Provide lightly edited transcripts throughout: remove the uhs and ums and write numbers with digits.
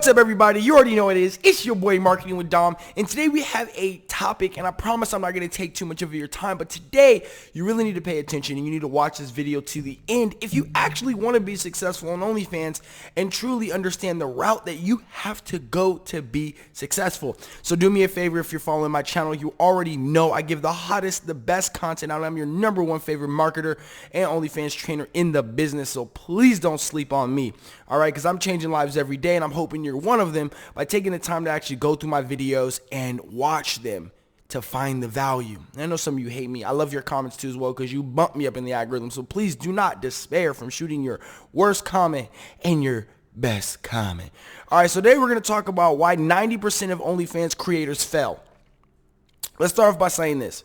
What's up, everybody? You already know what it is. It's your boy Marketing with Dom, and today we have a topic, and I promise I'm not going to take too much of your time, but today you really need to pay attention and you need to watch this video to the end if you actually want to be successful on OnlyFans and truly understand the route that you have to go to be successful. So do me a favor, if you're following my channel, you already know I give the hottest, the best content out. I'm your number one favorite marketer and OnlyFans trainer in the business, so please don't sleep on me, all right? Because I'm changing lives every day, and I'm hoping you're one of them by taking the time to actually go through my videos and watch them to find the value. And I know some of you hate me. I love your comments too as well because you bump me up in the algorithm. So please do not despair from shooting your worst comment and your best comment. All right, so today we're going to talk about why 90% of OnlyFans creators fail. Let's start off by saying this.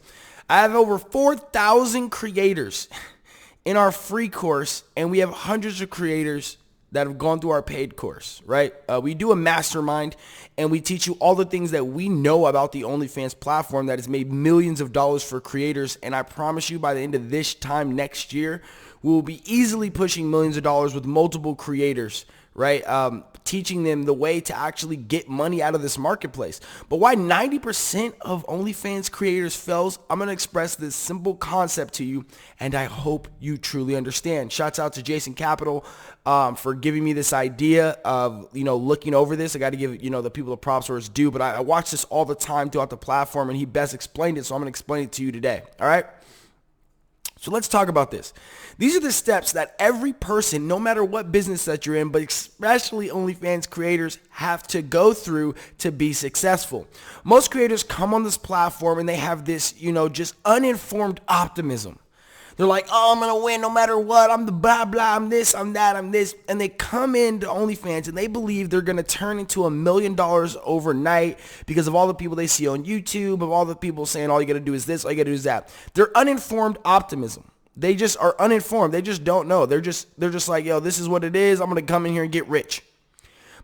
I have over 4,000 creators in our free course, and we have hundreds of creators that have gone through our paid course, right? We do a mastermind, and we teach you all the things that we know about the OnlyFans platform that has made millions of dollars for creators. And I promise you, by the end of this time next year, we will be easily pushing millions of dollars with multiple creators, right? Teaching them the way to actually get money out of this marketplace. But why 90% of OnlyFans creators fails, I'm going to express this simple concept to you, and I hope you truly understand. Shouts out to Jason Capital for giving me this idea of, looking over this. I got to give, the people the props where it's due, but I watch this all the time throughout the platform, and he best explained it, so I'm going to explain it to you today, all right? So let's talk about this. These are the steps that every person, no matter what business that you're in, but especially OnlyFans creators, have to go through to be successful. Most creators come on this platform and they have this, just uninformed optimism. They're like, oh, I'm going to win no matter what. I'm the blah, blah, I'm this, I'm that, I'm this. And they come into OnlyFans and they believe they're going to turn into $1 million overnight because of all the people they see on YouTube, of all the people saying all you got to do is this, all you got to do is that. They're uninformed optimism. They just are uninformed. They just don't know. They're just like, yo, this is what it is. I'm going to come in here and get rich.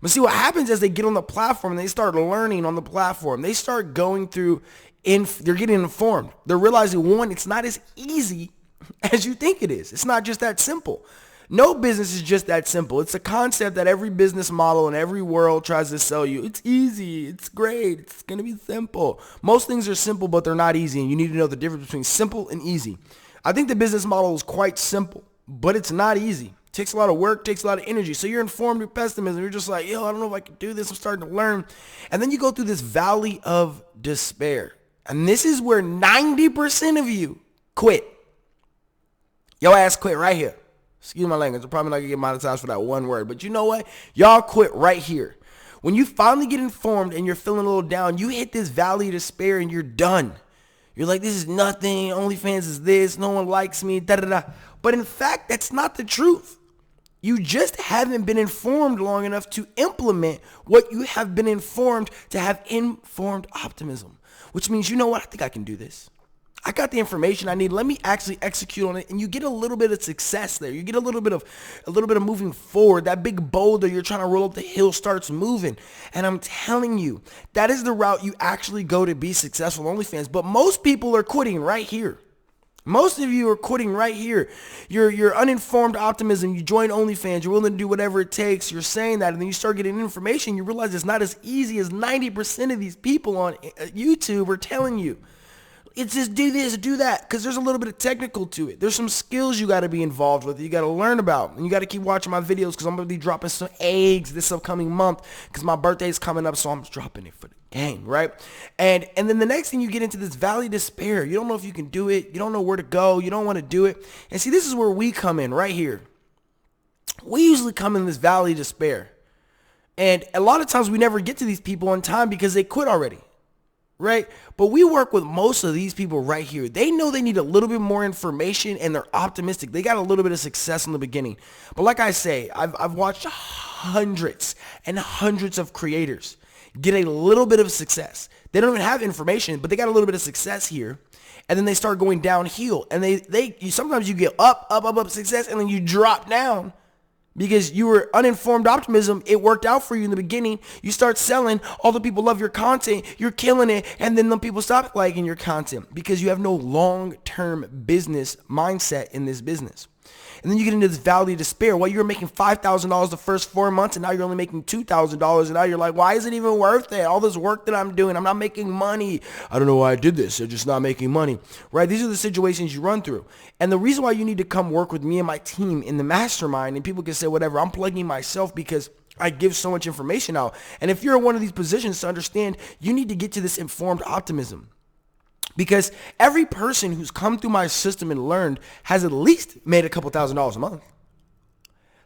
But see, what happens as they get on the platform and they start learning on the platform, they start going through, they're getting informed. They're realizing, one, it's not as easy as you think it is. It's not just that simple. No business is just that simple. It's a concept that every business model in every world tries to sell you. It's easy. It's great. It's going to be simple. Most things are simple, but they're not easy, and you need to know the difference between simple and easy. I think the business model is quite simple, but it's not easy. It takes a lot of work, takes a lot of energy. So you're informed with pessimism. You're just like, yo, I don't know if I can do this. I'm starting to learn. And then you go through this valley of despair. And this is where 90% of you quit. Your ass quit right here. Excuse my language. I'm probably not going to get monetized for that one word. But you know what? Y'all quit right here. When you finally get informed and you're feeling a little down, you hit this valley of despair and you're done. You're like, this is nothing. OnlyFans is this. No one likes me. Da-da-da. But in fact, that's not the truth. You just haven't been informed long enough to implement what you have been informed to have informed optimism. Which means, you know what? I think I can do this. I got the information I need. Let me actually execute on it. And you get a little bit of success there. You get a little bit of moving forward. That big boulder you're trying to roll up the hill starts moving. And I'm telling you, that is the route you actually go to be successful on OnlyFans. But most people are quitting right here. Most of you are quitting right here. You're uninformed optimism. You join OnlyFans. You're willing to do whatever it takes. You're saying that. And then you start getting information. You realize it's not as easy as 90% of these people on YouTube are telling you. It's just do this, do that, because there's a little bit of technical to it. There's some skills you got to be involved with, you got to learn about, and you got to keep watching my videos because I'm going to be dropping some eggs this upcoming month because my birthday is coming up, so I'm dropping it for the gang, right? And then the next thing, you get into this valley of despair. You don't know if you can do it. You don't know where to go. You don't want to do it. And see, this is where we come in right here. We usually come in this valley of despair. And a lot of times we never get to these people on time because they quit already. Right? But we work with most of these people right here. They know they need a little bit more information and they're optimistic. They got a little bit of success in the beginning. But like I say, I've watched hundreds and hundreds of creators get a little bit of success. They don't even have information, but they got a little bit of success here. And then they start going downhill. And sometimes you get up success and then you drop down. Because you were uninformed optimism, it worked out for you in the beginning. You start selling, all the people love your content, you're killing it, and then the people stop liking your content because you have no long-term business mindset in this business. And then you get into this valley of despair. Well, you were making $5,000 the first 4 months, and now you're only making $2,000. And now you're like, why is it even worth it? All this work that I'm doing, I'm not making money. I don't know why I did this. I'm just not making money, right? These are the situations you run through. And the reason why you need to come work with me and my team in the mastermind, and people can say whatever, I'm plugging myself because I give so much information out. And if you're in one of these positions to understand, you need to get to this informed optimism. Because every person who's come through my system and learned has at least made a couple $1,000s a month.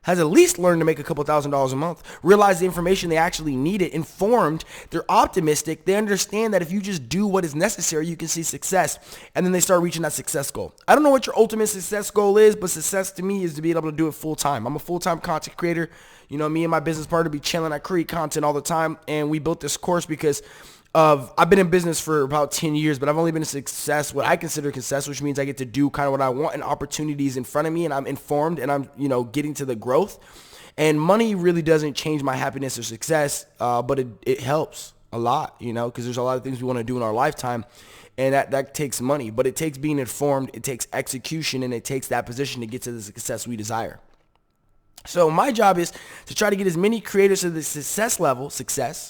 Has at least learned to make a couple $1,000s a month. Realize the information they actually needed. Informed. They're optimistic. They understand that if you just do what is necessary, you can see success. And then they start reaching that success goal. I don't know what your ultimate success goal is, but success to me is to be able to do it full time. I'm a full-time content creator. You know, me and my business partner be chilling. I create content all the time. And we built this course because I've been in business for about 10 years, but I've only been a success, what I consider success, which means I get to do kind of what I want and opportunities in front of me, and I'm informed and I'm, getting to the growth. And money really doesn't change my happiness or success, but it helps a lot, because there's a lot of things we want to do in our lifetime, and that takes money. But it takes being informed, it takes execution, and it takes that position to get to the success we desire. So my job is to try to get as many creators to the success level, I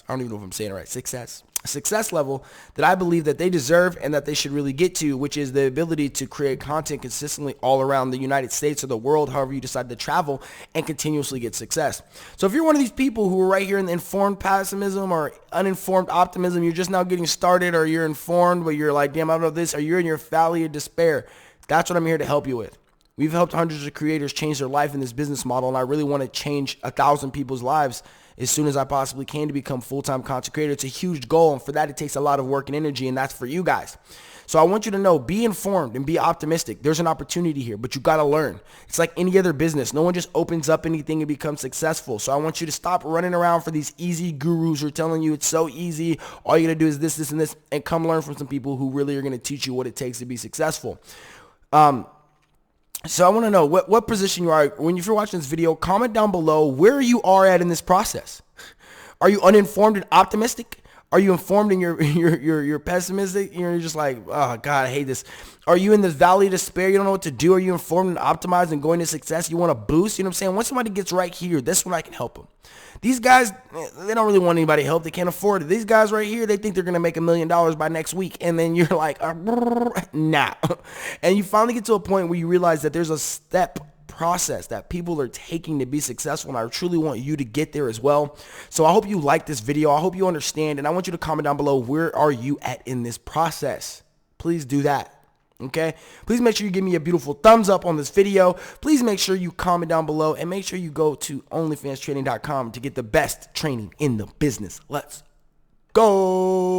don't even know if I'm saying it right, success level that I believe that they deserve and that they should really get to, which is the ability to create content consistently all around the United States or the world, however you decide to travel, and continuously get success. So if you're one of these people who are right here in the informed pessimism or uninformed optimism, you're just now getting started, or you're informed, but you're like, damn, I don't know this, or you're in your valley of despair, that's what I'm here to help you with. We've helped hundreds of creators change their life in this business model, and I really want to change 1,000 people's lives as soon as I possibly can to become full-time content creator. It's a huge goal, and for that, it takes a lot of work and energy, and that's for you guys. So I want you to know, be informed and be optimistic. There's an opportunity here, but you got to learn. It's like any other business. No one just opens up anything and becomes successful. So I want you to stop running around for these easy gurus who are telling you it's so easy. All you got to do is this, this, and this, and come learn from some people who really are going to teach you what it takes to be successful. So I want to know what position you are. If you're watching this video, comment down below where you are at in this process. Are you uninformed and optimistic? Are you informed and you're pessimistic? You're just like, oh God, I hate this. Are you in this valley of despair? You don't know what to do. Are you informed and optimized and going to success? You want to boost? You know what I'm saying? Once somebody gets right here, that's when I can help them. These guys, they don't really want anybody help. They can't afford it. These guys right here, they think they're going to make $1 million by next week. And then you're like, nah. And you finally get to a point where you realize that there's a step process that people are taking to be successful, and I truly want you to get there as well. So I hope you like this video. I hope you understand, and I want you to comment down below, where are you at in this process? Please do that. Okay, please make sure you give me a beautiful thumbs up on this video. Please make sure you comment down below, and make sure you go to onlyfanstraining.com to get the best training in the business. Let's go.